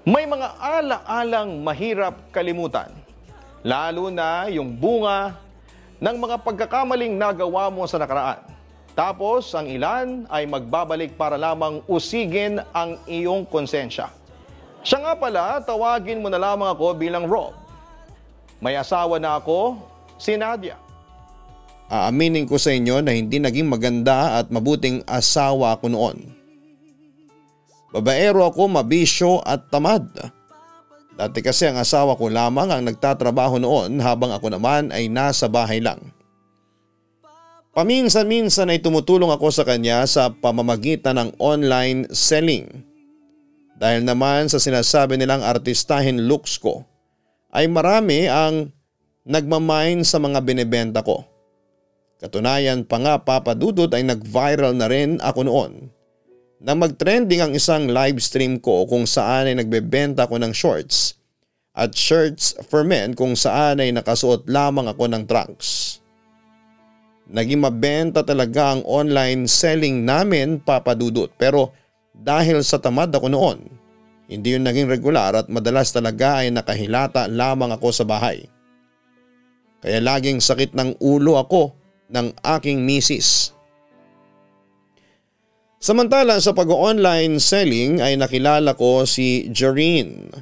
May mga ala-alang mahirap kalimutan, lalo na yung bunga ng mga pagkakamaling nagawa mo sa nakaraan. Tapos ang ilan ay magbabalik para lamang usigin ang iyong konsensya. Siya nga pala, tawagin mo na lamang ako bilang Rob. May asawa na ako, si Nadia. Aaminin ko sa inyo na hindi naging maganda at mabuting asawa ako noon. Babaero ako, mabisyo at tamad. Dati kasi ang asawa ko lamang ang nagtatrabaho noon habang ako naman ay nasa bahay lang. Paminsan-minsan ay tumutulong ako sa kanya sa pamamagitan ng online selling. Dahil naman sa sinasabi nilang artistahin looks ko, ay marami ang nagmamine sa mga binibenta ko. Katunayan pa nga, Papa Dudut, ay nag-viral na rin ako noon na mag-trending ang isang live stream ko kung saan ay nagbebenta ako ng shorts at shirts for men kung saan ay nakasuot lamang ako ng trunks. Naging mabenta talaga ang online selling namin, Papa Dudut, pero dahil sa tamad ako noon, hindi yun naging regular at madalas talaga ay nakahilata lamang ako sa bahay. Kaya laging sakit ng ulo ako ng aking misis. Samantala sa pag-online selling ay nakilala ko si Jareen.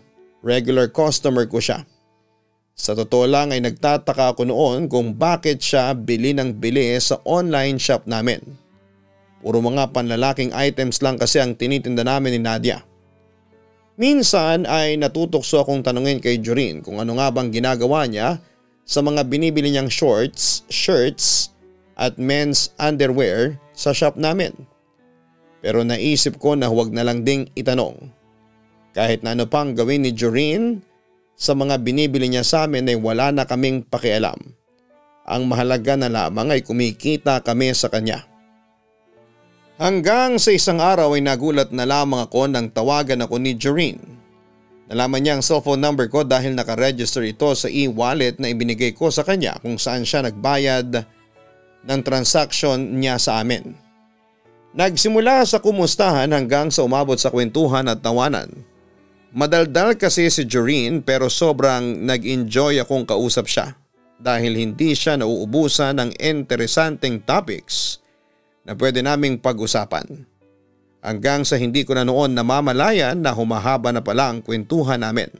Regular customer ko siya. Sa totoo lang ay nagtataka ako noon kung bakit siya bili ng bili sa online shop namin. Puro mga panlalaking items lang kasi ang tinitinda namin ni Nadia. Minsan ay natutokso akong tanungin kay Jareen kung ano nga bang ginagawa niya sa mga binibili niyang shorts, shirts at men's underwear sa shop namin. Pero naisip ko na huwag na lang ding itanong. Kahit na ano pang gawin ni Jareen sa mga binibili niya sa amin ay wala na kaming pakialam. Ang mahalaga na lamang ay kumikita kami sa kanya. Hanggang sa isang araw ay nagulat na lamang ako nang tawagan ako ni Jareen. Nalaman niya ang cellphone number ko dahil nakaregister ito sa e-wallet na ibinigay ko sa kanya kung saan siya nagbayad ng transaction niya sa amin. Nagsimula sa kumustahan hanggang sa umabot sa kwentuhan at tawanan. Madaldal kasi si Jareen pero sobrang nag-enjoy akong kausap siya dahil hindi siya nauubusan ng interesanteng topics na pwede naming pag-usapan. Hanggang sa hindi ko na noon namamalayan na humahaba na pala ang kwentuhan namin.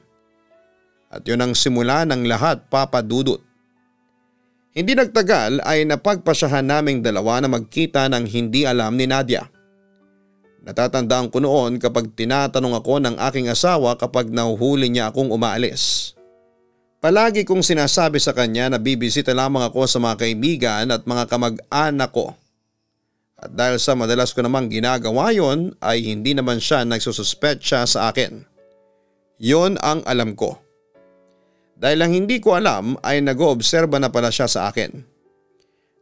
At yun ang simula ng lahat, Papa Dudut. Hindi nagtagal ay napagpasyahan naming dalawa na magkita ng hindi alam ni Nadia. Natatandaan ko noon kapag tinatanong ako ng aking asawa kapag nahuhuli niya akong umaalis. Palagi kong sinasabi sa kanya na bibisita lamang ako sa mga kaibigan at mga kamag-anak ko. At dahil sa madalas ko namang ginagawa yon ay hindi naman siya nagsususpetsa sa akin. Yon ang alam ko. Dahil ang hindi ko alam ay nag-oobserba na pala siya sa akin.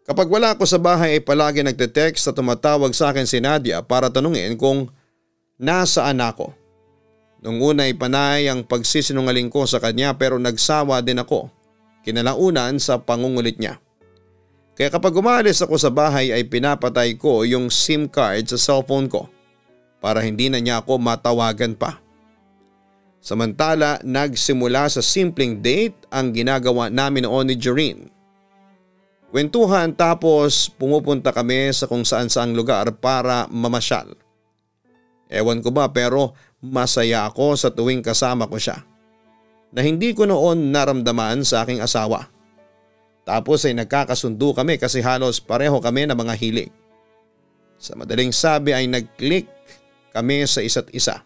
Kapag wala ako sa bahay ay palagi nagte-text at tumatawag sa akin si Nadia para tanungin kung nasaan ako. Nung una ay panay ang pagsisinungaling ko sa kanya pero nagsawa din ako kinalaunan sa pangungulit niya. Kaya kapag umalis ako sa bahay ay pinapatay ko yung SIM card sa cellphone ko para hindi na niya ako matawagan pa. Samantala nagsimula sa simpleng date ang ginagawa namin noon ni Jareen. Kwentuhan tapos pumupunta kami sa kung saan-saang lugar para mamasyal. Ewan ko ba pero masaya ako sa tuwing kasama ko siya na hindi ko noon naramdaman sa aking asawa. Tapos ay nagkakasundo kami kasi halos pareho kami na mga hilig. Sa madaling sabi ay nag-click kami sa isa't isa.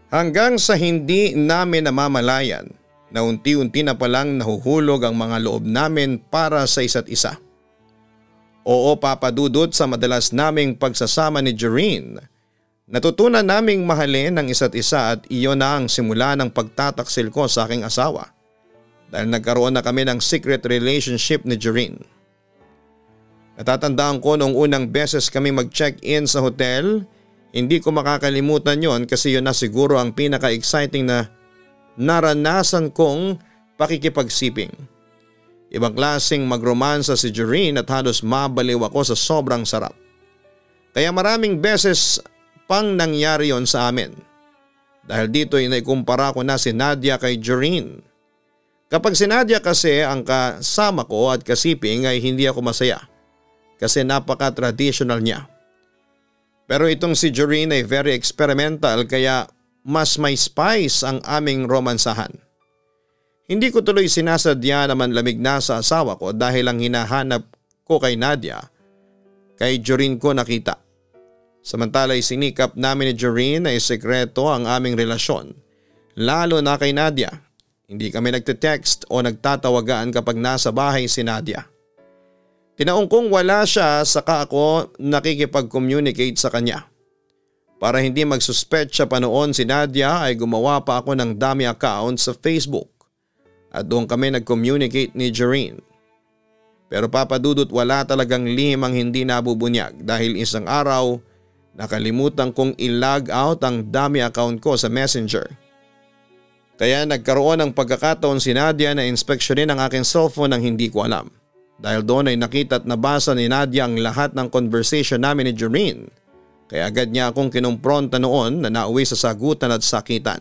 Hanggang sa hindi namin namamalayan na unti-unti na palang nahuhulog ang mga loob namin para sa isa't isa. Oo, Papa Dudut, sa madalas naming pagsasama ni Jareen, natutunan naming mahalin ang isa't isa at iyon na ang simula ng pagtataksil ko sa aking asawa. Dahil nagkaroon na kami ng secret relationship ni Jareen. Natatandaan ko noong unang beses kami mag-check-in sa hotel, hindi ko makakalimutan yon kasi yun na siguro ang pinaka-exciting na naranasan kong pakikipagsiping. Ibang klaseng magromansa si Jareen at halos mabaliw ako sa sobrang sarap. Kaya maraming beses pang nangyari yon sa amin. Dahil dito ay naikumpara ko na si Nadia kay Joreen. Kapag si Nadia kasi ang kasama ko at kasiping ay hindi ako masaya kasi napaka-traditional niya. Pero itong si Joreen ay very experimental kaya mas may spice ang aming romansahan. Hindi ko tuloy sinasadya na manlamig na sa asawa ko dahil ang hinahanap ko kay Nadia, kay Joreen ko nakita. Samantala'y sinikap namin ni Joreen ay sekreto ang aming relasyon, lalo na kay Nadia. Hindi kami nagte-text o nagtatawagan kapag nasa bahay si Nadia. Tinaong kong wala siya saka ako nakikipag-communicate sa kanya. Para hindi magsuspetsa pa noon si Nadia ay gumawa pa ako ng dummy account sa Facebook at doon kami nag-communicate ni Joreen. Pero papadudot wala talagang lihim ang hindi nabubunyag dahil isang araw nakalimutan kong i-log out ang dummy account ko sa Messenger. Kaya nagkaroon ng pagkakataon si Nadia na inspeksyonin ang aking cellphone nang hindi ko alam. Dahil doon ay nakita at nabasa ni Nadia ang lahat ng conversation namin ni Joreen. Kaya agad niya akong kinumpronta noon na nauwi sa sagutan at sakitan.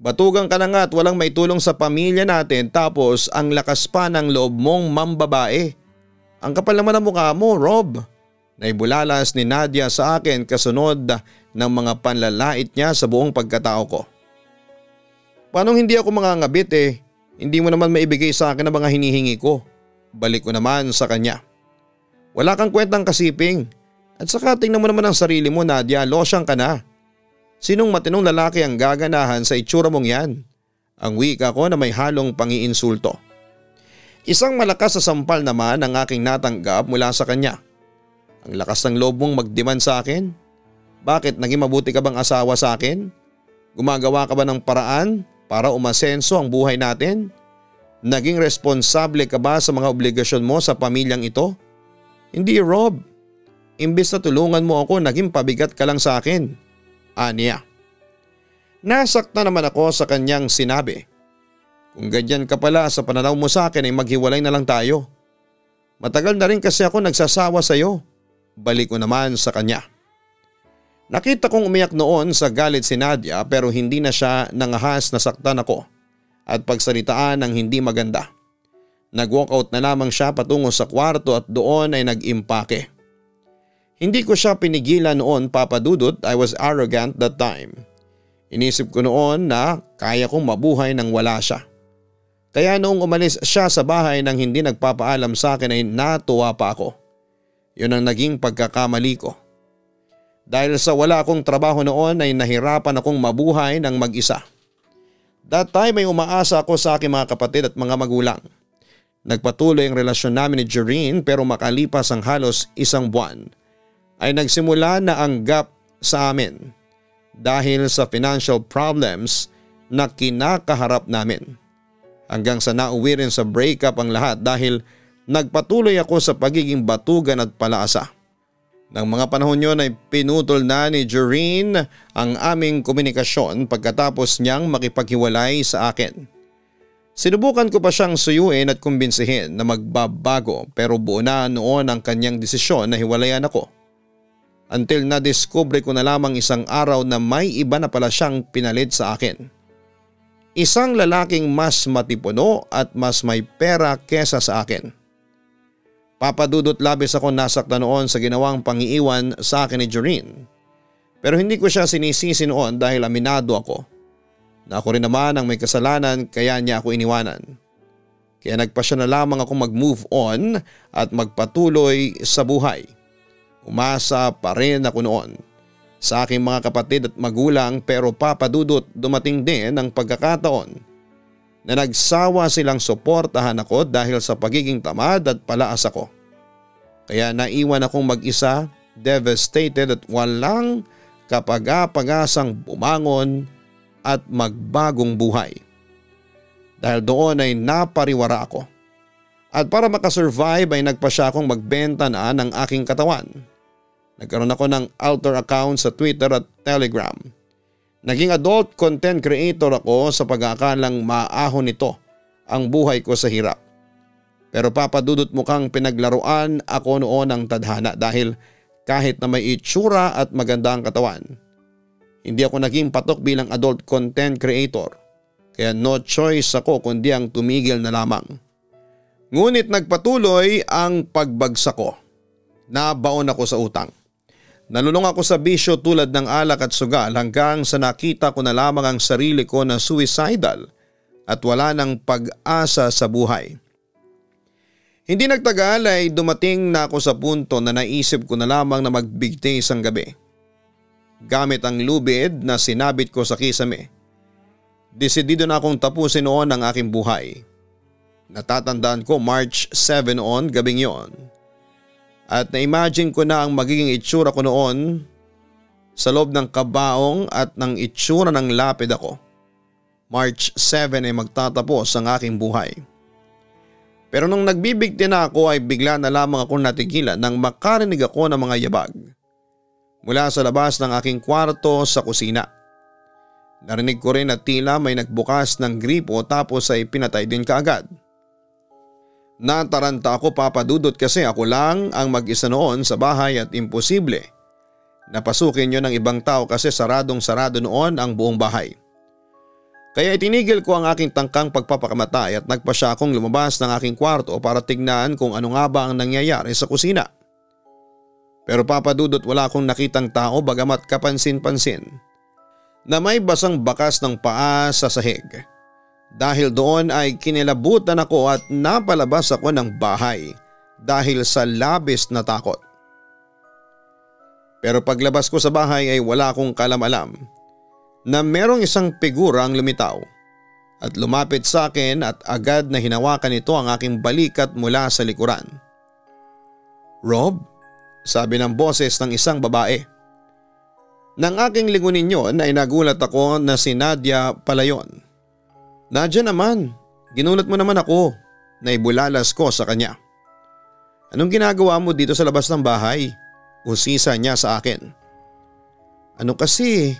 Batugan ka na nga at walang maitulong sa pamilya natin tapos ang lakas pa ng loob mong mambabae. Ang kapal naman ang mukha mo, Rob. Naibulalas ni Nadia sa akin kasunod ng mga panlalait niya sa buong pagkatao ko. Paano hindi ako mangangabit Hindi mo naman maibigay sa akin ang mga hinihingi ko. Balik ko naman sa kanya. Wala kang kwentang kasiping. At saka tingnan mo naman ang sarili mo, Nadia, losyang ka na. Sinong matinong lalaki ang gaganahan sa itsura mong yan? Ang wika ko na may halong pangiinsulto. Isang malakas na sampal naman ang aking natanggap mula sa kanya. Ang lakas ng loob mong magdemand sa akin? Bakit naging mabuti ka bang asawa sa akin? Gumagawa ka ba ng paraan para umasenso ang buhay natin? Naging responsable ka ba sa mga obligasyon mo sa pamilyang ito? Hindi, Rob. Imbis na tulungan mo ako, naging pabigat ka lang sa akin. Aniya. Nasakta naman ako sa kanyang sinabi. Kung ganyan ka pala sa pananaw mo sa akin ay maghiwalay na lang tayo. Matagal na rin kasi ako nagsasawa sa iyo. Balik ko naman sa kanya. Nakita kong umiyak noon sa galit si Nadia pero hindi na siya nangahas na saktan ako at pagsalitaan ng hindi maganda. Nag-walkout na lamang siya patungo sa kwarto at doon ay nag-impake. Hindi ko siya pinigilan noon, papadudot. I was arrogant that time. Inisip ko noon na kaya kong mabuhay nang wala siya. Kaya noong umalis siya sa bahay nang hindi nagpapaalam sa akin ay natuwa pa ako. Yun ang naging pagkakamali ko. Dahil sa wala akong trabaho noon ay nahirapan akong mabuhay ng mag-isa. That time ay umaasa ako sa aking mga kapatid at mga magulang. Nagpatuloy ang relasyon namin ni Joreen pero makalipas ang halos isang buwan ay nagsimula na ang gap sa amin dahil sa financial problems na kinakaharap namin. Hanggang sa nauwi rin sa breakup ang lahat dahil nagpatuloy ako sa pagiging batugan at palaasa. Nang mga panahon yun ay pinutol na ni Joreen ang aming komunikasyon pagkatapos niyang makipaghiwalay sa akin. Sinubukan ko pa siyang suyuin at kumbinsihin na magbabago pero buo na noon ang kanyang desisyon na hiwalayan ako. Until na-discover ko na lamang isang araw na may iba na pala siyang pinalit sa akin. Isang lalaking mas matipuno at mas may pera kesa sa akin. Papadudot labis ako nasaktan noon sa ginawang pangiiwan sa akin ni Joreen. Pero hindi ko siya sinisisi noon dahil aminado ako na ako rin naman ang may kasalanan kaya niya ako iniwanan. Kaya nagpasya na lamang ako mag-move on at magpatuloy sa buhay. Umasa pa rin ako noon sa aking mga kapatid at magulang pero papadudot dumating din ang pagkakataon na nagsawa silang suportahan ako dahil sa pagiging tamad at palaas ako. Kaya naiwan akong mag-isa, devastated at walang kapag-apagasang bumangon at magbagong buhay. Dahil doon ay napariwara ako. At para makasurvive ay nagpasya akong magbenta na ng aking katawan. Nagkaroon ako ng alter account sa Twitter at Telegram. Naging adult content creator ako sa pag-aakalang maahon nito ang buhay ko sa hirap. Pero papadudot mukhang pinaglaruan ako noon ng tadhana dahil kahit na may itsura at maganda ang katawan, Hindi ako naging patok bilang adult content creator. Kaya no choice ako kundi ang tumigil na lamang. Ngunit nagpatuloy ang pagbagsak ko. Nabaon ako sa utang. Nalulong ako sa bisyo tulad ng alak at sugal hanggang sa nakita ko na lamang ang sarili ko na suicidal at wala ng pag-asa sa buhay. Hindi nagtagal ay dumating na ako sa punto na naisip ko na lamang na magbigti isang gabi. Gamit ang lubid na sinabit ko sa kisame. Desidido na akong tapusin noon ang aking buhay. Natatandaan ko March 7 noon, gabing yon. At na-imagine ko na ang magiging itsura ko noon sa loob ng kabaong at ng itsura ng lapid ako. March 7 ay magtatapos ang aking buhay. Pero nung nagbibigti na ako ay bigla na lamang ako natigilan nang makarinig ako ng mga yabag. Mula sa labas ng aking kwarto sa kusina. Narinig ko rin na tila may nagbukas ng gripo tapos ay pinatay din kaagad. Nataranta ako papadudot kasi ako lang ang mag-isa noon sa bahay at imposible. Napasukin yun ng ibang tao kasi saradong-sarado noon ang buong bahay. Kaya itinigil ko ang aking tangkang pagpapakamatay at nagpa siya akong lumabas ng aking kwarto para tignan kung ano nga ba ang nangyayari sa kusina. Pero papadudot wala akong nakitang tao bagamat kapansin-pansin na may basang bakas ng paa sa sahig. Dahil doon ay kinilabutan ako at napalabas ako ng bahay dahil sa labis na takot. Pero paglabas ko sa bahay ay wala akong kalam-alam na merong isang figura ang lumitaw at lumapit sa akin at agad na hinawakan ito ang aking balikat mula sa likuran. "Rob?" sabi ng boses ng isang babae. Nang aking lingunin yun ay nagulat ako na si Nadia pala yun. "Nadia naman, ginulat mo naman ako," naibulalas ko sa kanya. "Anong ginagawa mo dito sa labas ng bahay?" usisa niya sa akin. "Ano kasi?"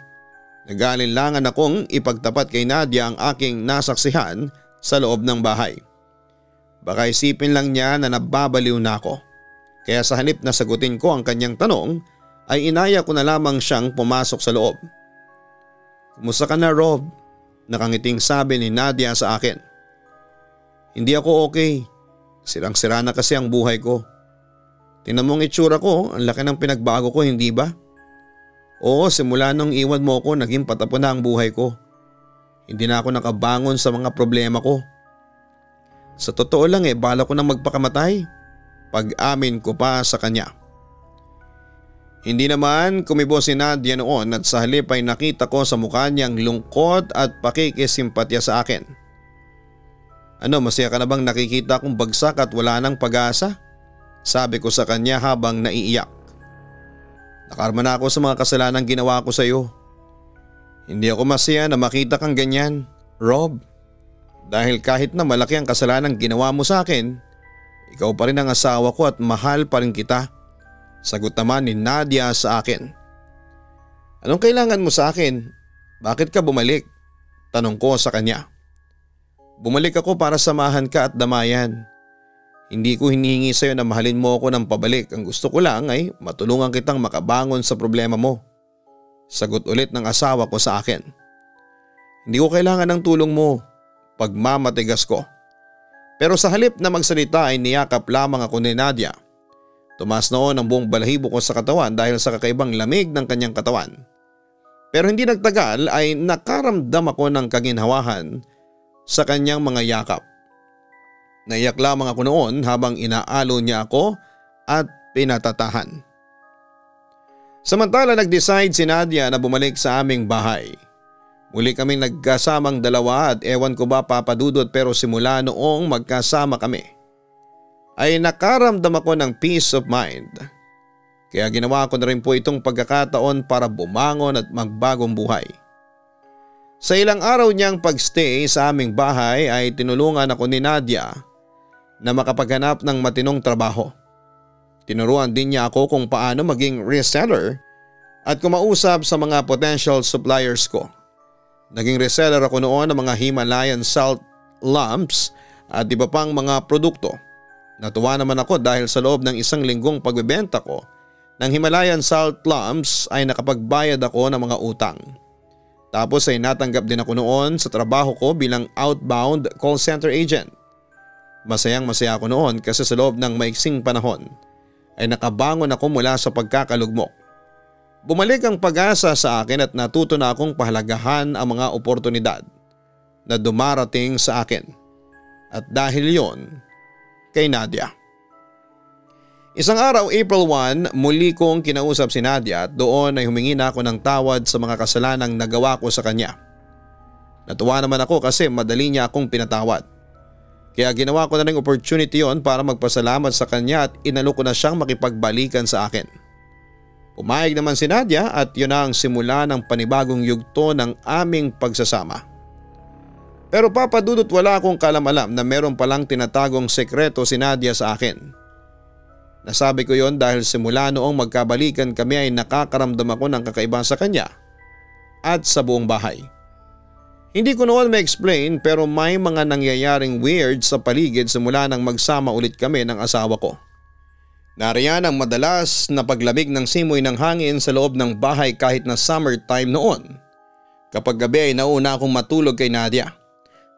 Nag-aalinlangan akong ipagtapat kay Nadia ang aking nasaksihan sa loob ng bahay. Baka isipin lang niya na nababaliw na ako. Kaya sa halip na sagutin ko ang kanyang tanong ay inaya ko na lamang siyang pumasok sa loob. "Kumusta ka na, Rob?" Nakangiting sabi ni Nadia sa akin. "Hindi ako okay. Sirang-sira na kasi ang buhay ko. Tingnan mo ang itsura ko, ang laki ng pinagbago ko, hindi ba? Oo, simula nung iwan mo ko naging patapon na ang buhay ko. Hindi na ako nakabangon sa mga problema ko. Sa totoo lang bala ko nang magpakamatay." Pag-amin ko pa sa kanya. Hindi naman kumibo si Nadia noon at sa halip ay nakita ko sa mukha niyang lungkot at pakikisimpatya sa akin. "Ano, masaya ka na bang nakikita kong bagsak at wala nang pag-asa?" sabi ko sa kanya habang naiiyak. "Nakarma na ako sa mga kasalanang ginawa ko sa iyo. Hindi ako masaya na makita kang ganyan, Rob. Dahil kahit na malaki ang kasalanang ginawa mo sa akin, ikaw pa rin ang asawa ko at mahal pa rin kita." Sagot naman ni Nadia sa akin. "Anong kailangan mo sa akin? Bakit ka bumalik?" tanong ko sa kanya. "Bumalik ako para samahan ka at damayan. Hindi ko hinihingi sa iyo na mahalin mo ako ng pabalik. Ang gusto ko lang ay matulungan kitang makabangon sa problema mo." Sagot ulit ng asawa ko sa akin. "Hindi ko kailangan ng tulong mo." Pagmamatigas ko. Pero sa halip na magsalita ay niyakap lamang ako ni Nadia. Tumaas noon ang buong balahibo ko sa katawan dahil sa kakaibang lamig ng kanyang katawan. Pero hindi nagtagal ay nakaramdam ako ng kaginhawahan sa kanyang mga yakap. Naiyak lamang ako noon habang inaalo niya ako at pinatatahan. Samantala nag-decide si Nadia na bumalik sa aming bahay. Muli kaming nagkasamang dalawa at ewan ko ba papadudot pero simula noong magkasama kami ay nakaramdam ako ng peace of mind. Kaya ginawa ko na rin po itong pagkakataon para bumangon at magbagong buhay. Sa ilang araw niyang pagstay sa aming bahay ay tinulungan ako ni Nadia na makapaghanap ng matinong trabaho. Tinuruan din niya ako kung paano maging reseller at kumausap sa mga potential suppliers ko. Naging reseller ako noon ng mga Himalayan salt lamps at iba pang mga produkto. Natuwa naman ako dahil sa loob ng isang linggong pagbebenta ko, ng Himalayan salt lumps ay nakapagbayad ako ng mga utang. Tapos ay natanggap din ako noon sa trabaho ko bilang outbound call center agent. Masayang masaya ako noon kasi sa loob ng maiksing panahon ay nakabangon ako mula sa pagkakalugmok. Bumalik ang pag-asa sa akin at natuto na akong pahalagahan ang mga oportunidad na dumarating sa akin. At dahil yon, kay Nadia. Isang araw, April 1, muli kong kinausap si Nadia at doon ay humingi na ako ng tawad sa mga kasalanang nagawa ko sa kanya. Natuwa naman ako kasi madali niya akong pinatawad. Kaya ginawa ko na rin opportunity yon para magpasalamat sa kanya at inalok ko na siyang makipagbalikan sa akin. Pumayag naman si Nadia at yun na ang simula ng panibagong yugto ng aming pagsasama. Pero papadudot wala akong kalam-alam na meron palang tinatagong sekreto si Nadia sa akin. Nasabi ko yon dahil simula noong magkabalikan kami ay nakakaramdam ako ng kakaiba sa kanya at sa buong bahay. Hindi ko noon ma-explain pero may mga nangyayaring weird sa paligid simula nang magsama ulit kami ng asawa ko. Nariyan ang madalas na paglamig ng simoy ng hangin sa loob ng bahay kahit na summertime noon. Kapag gabi ay nauna akong matulog kay Nadia.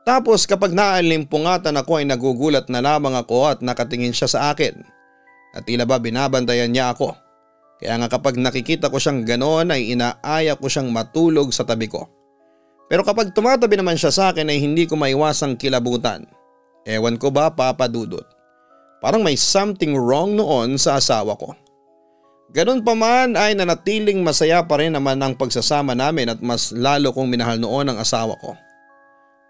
Tapos kapag naalimpungatan ako ay nagugulat na lamang ako at nakatingin siya sa akin. At tila ba binabantayan niya ako. Kaya nga kapag nakikita ko siyang ganoon ay inaaya ko siyang matulog sa tabi ko. Pero kapag tumatabi naman siya sa akin ay hindi ko maiwasang kilabutan. Ewan ko ba papadudot. Parang may something wrong noon sa asawa ko. Ganun pa man ay nanatiling masaya pa rin naman ang pagsasama namin at mas lalo kong minahal noon ang asawa ko.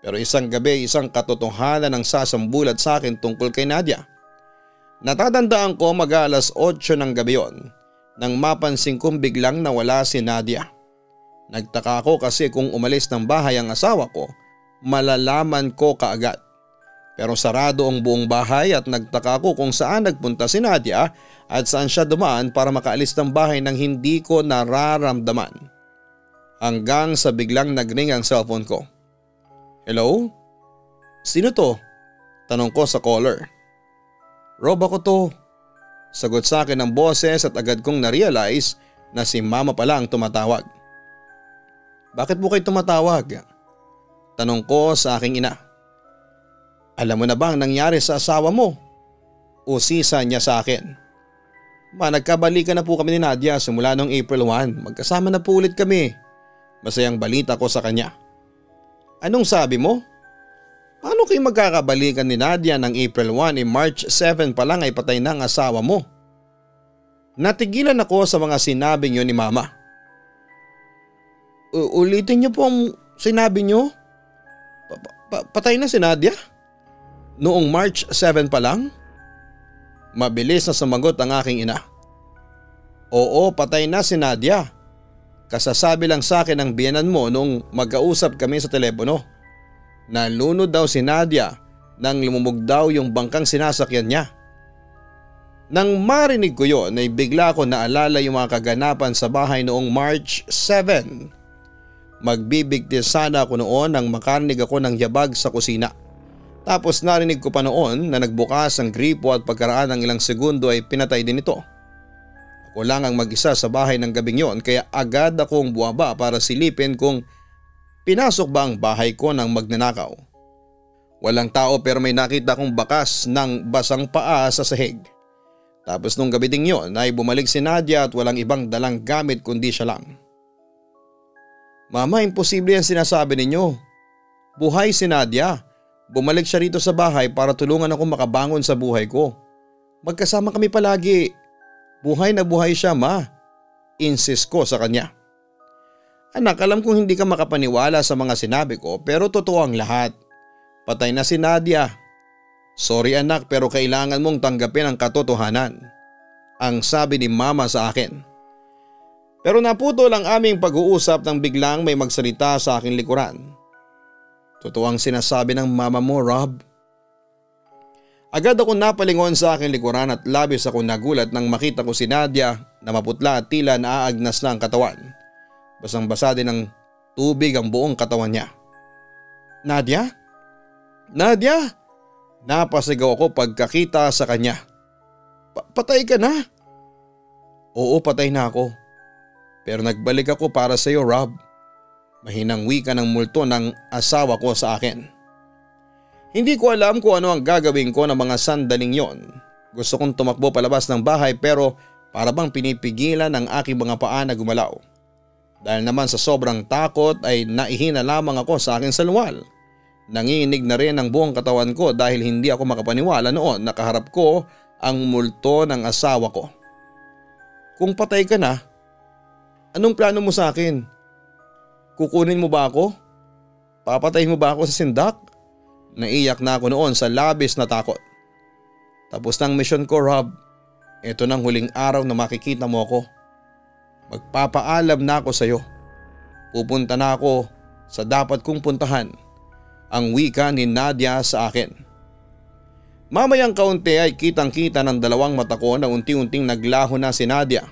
Pero isang gabi isang katotohanan ang sasambulat sa akin tungkol kay Nadia. Natatandaan ko mag-alas 8 ng gabi yon nang mapansin kong biglang nawala si Nadia. Nagtaka ako kasi kung umalis ng bahay ang asawa ko, malalaman ko kaagad. Pero sarado ang buong bahay at nagtaka ako kung saan nagpunta si Nadia at saan siya dumaan para makaalis ng bahay nang hindi ko nararamdaman. Hanggang sa biglang nagring ang cellphone ko. Hello? Sino to? Tanong ko sa caller. Rob ako to. Sagot sa akin ng boses at agad kong na-realize na si mama pala ang tumatawag. Bakit mo kayo tumatawag? Tanong ko sa aking ina. Alam mo na ba ang nangyari sa asawa mo? Usisa niya sa akin. Nagkabalikan na po kami ni Nadia simula noong April 1. Magkasama na po ulit kami. Masayang balita ko sa kanya. Anong sabi mo? Paano kayo magkakabalikan ni Nadia ng April 1 March 7 pa lang ay patay na ang asawa mo? Natigilan ako sa mga sinabing yun ni mama. Ulitin niyo po ang sinabi niyo? Patay na si Nadia? Noong March 7 pa lang? Mabilis na sumagot ang aking ina. Oo, patay na si Nadia. Kasasabi lang sa akin ng biyenan mo noong magkausap kami sa telepono. Nalunod daw si Nadia nang lumubog daw yung bangkang sinasakyan niya. Nang marinig ko yon ay bigla ko naalala yung mga kaganapan sa bahay noong March 7. Magbibigtis sana ako noon nang makarinig ako ng yabag sa kusina. Tapos narinig ko pa noon na nagbukas ang gripo at pagkaraan ng ilang segundo ay pinatay din ito. Ako lang ang mag-isa sa bahay ng gabing yon kaya agad akong buwaba para silipin kung pinasok ba ang bahay ko ng magnanakaw. Walang tao pero may nakita kong bakas ng basang paa sa sahig. Tapos nung gabi ding yon ay bumalik si Nadia at walang ibang dalang gamit kundi siya lang. Mama, imposible yan sinasabi ninyo. Buhay si Nadia. Bumalik siya rito sa bahay para tulungan ako makabangon sa buhay ko. Magkasama kami palagi. Buhay na buhay siya, ma. Insist ko sa kanya. Anak, alam kong hindi ka makapaniwala sa mga sinabi ko pero totoo ang lahat. Patay na si Nadia. Sorry anak pero kailangan mong tanggapin ang katotohanan. Ang sabi ni mama sa akin. Pero naputol ang aming pag-uusap nang biglang may magsalita sa aking likuran. Totoo ang sinasabi ng mama mo, Rob. Agad ako napalingon sa aking likuran at labis ako nagulat nang makita ko si Nadia na maputla at tila naaagnas na ang katawan. Basang-basa din ng tubig ang buong katawan niya. Nadia? Nadia? Napasigaw ako pagkakita sa kanya. Patay ka na? Oo, patay na ako. Pero nagbalik ako para sa iyo, Rob. Mahinang wika ng multo ng asawa ko sa akin. Hindi ko alam kung ano ang gagawin ko ng mga sandaling yon. Gusto kong tumakbo palabas ng bahay pero para bang pinipigilan ng aking mga paa na gumalaw. Dahil naman sa sobrang takot ay naihina lamang ako sa aking salwal. Nanginginig na rin ang buong katawan ko dahil hindi ako makapaniwala noon na kaharap ko ang multo ng asawa ko. Kung patay ka na, anong plano mo sa akin? Kukunin mo ba ako? Papatayin mo ba ako sa sindak? Naiyak na ako noon sa labis na takot. Tapos ng mission ko, Rob. Ito nang huling araw na makikita mo ako. Magpapaalam na ako sa iyo. Pupunta na ako sa dapat kong puntahan. Ang wika ni Nadia sa akin. Mamayang kaunti ay kitang-kita ng dalawang mata ko na unti-unting naglaho na si Nadia.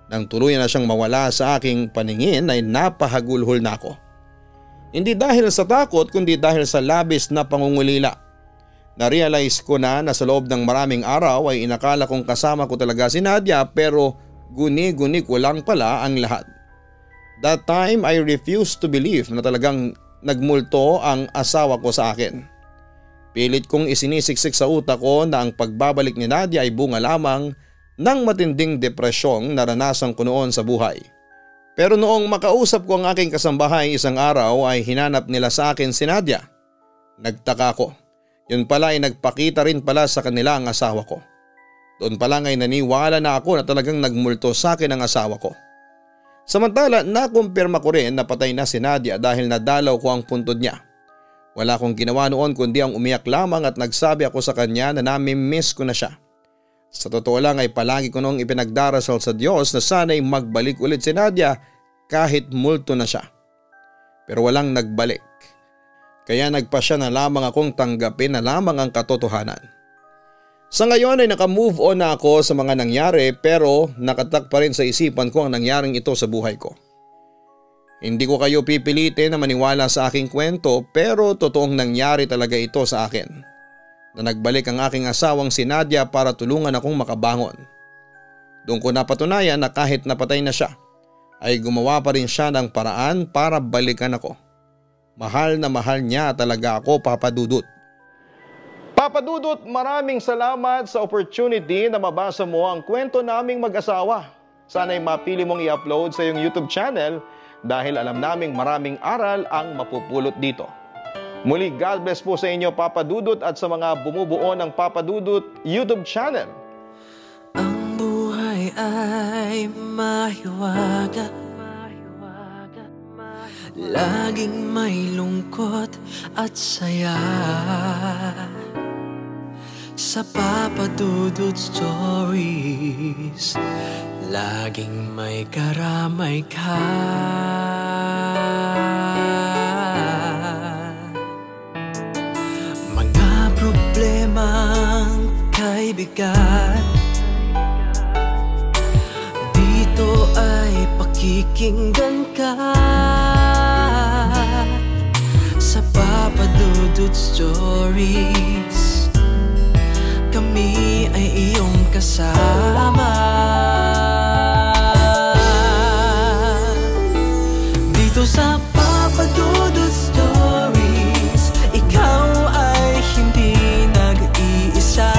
Nang tuluyan na siyang mawala sa aking paningin ay napahagulhol na ako. Hindi dahil sa takot kundi dahil sa labis na pangungulila. Na-realize ko na sa loob ng maraming araw ay inakala kong kasama ko talaga si Nadia pero guni-guni ko lang pala ang lahat. That time I refused to believe na talagang nagmulto ang asawa ko sa akin. Pilit kong isinisiksik sa utak ko na ang pagbabalik ni Nadia ay bunga lamang ng matinding depresyong naranasan ko noon sa buhay. Pero noong makausap ko ang aking kasambahay isang araw ay hinanap nila sa akin si Nadia. Nagtaka ko. Yun pala ay nagpakita rin pala sa kanila ang asawa ko. Doon pala ay naniwala na ako na talagang nagmulto sa akin ang asawa ko. Samantala nakumpirma ko rin na patay na si Nadia dahil nadalaw ko ang puntod niya. Wala akong ginawa noon kundi ang umiyak lamang at nagsabi ako sa kanya na nami-miss ko na siya. Sa totoo lang ay palagi ko noong ipinagdarasal sa Diyos na sana'y magbalik ulit si Nadia kahit multo na siya. Pero walang nagbalik. Kaya nagpasya na lamang akong tanggapin na lamang ang katotohanan. Sa ngayon ay naka-move on na ako sa mga nangyari pero nakatak pa rin sa isipan ko ang nangyaring ito sa buhay ko. Hindi ko kayo pipilitin na maniwala sa aking kwento pero totoong nangyari talaga ito sa akin. Na nagbalik ang aking asawang si Nadia para tulungan akong makabangon. Doon ko napatunayan na kahit napatay na siya, ay gumawa pa rin siya ng paraan para balikan ako. Mahal na mahal niya talaga ako, Papa Dudut. Papa Dudut, maraming salamat sa opportunity na mabasa mo ang kwento naming mag-asawa. Sana'y mapili mong i-upload sa iyong YouTube channel dahil alam naming maraming aral ang mapupulot dito. Muli, God bless po sa inyo, Papa Dudut, at sa mga bumubuo ng Papa Dudut YouTube channel. Ang buhay ay mahiwaga, laging may lungkot at saya. Sa Papa Dudut Stories, laging may karamay ka. Problemang kay bigat, dito ay pakikinggan ka. Sa Papa Dudut Stories, kami ay iyong kasama. Dito sa Papa Dudut Stories, ikaw ay hindi nag-iisa.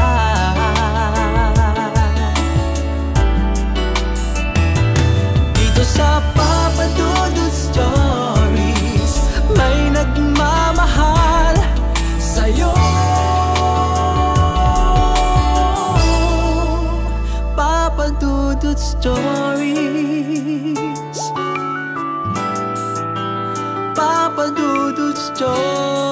Dito sa Papa Dudut Stories, may nagmamahal sa'yo. Papa Dudut Stories, Papa Dudut Stories.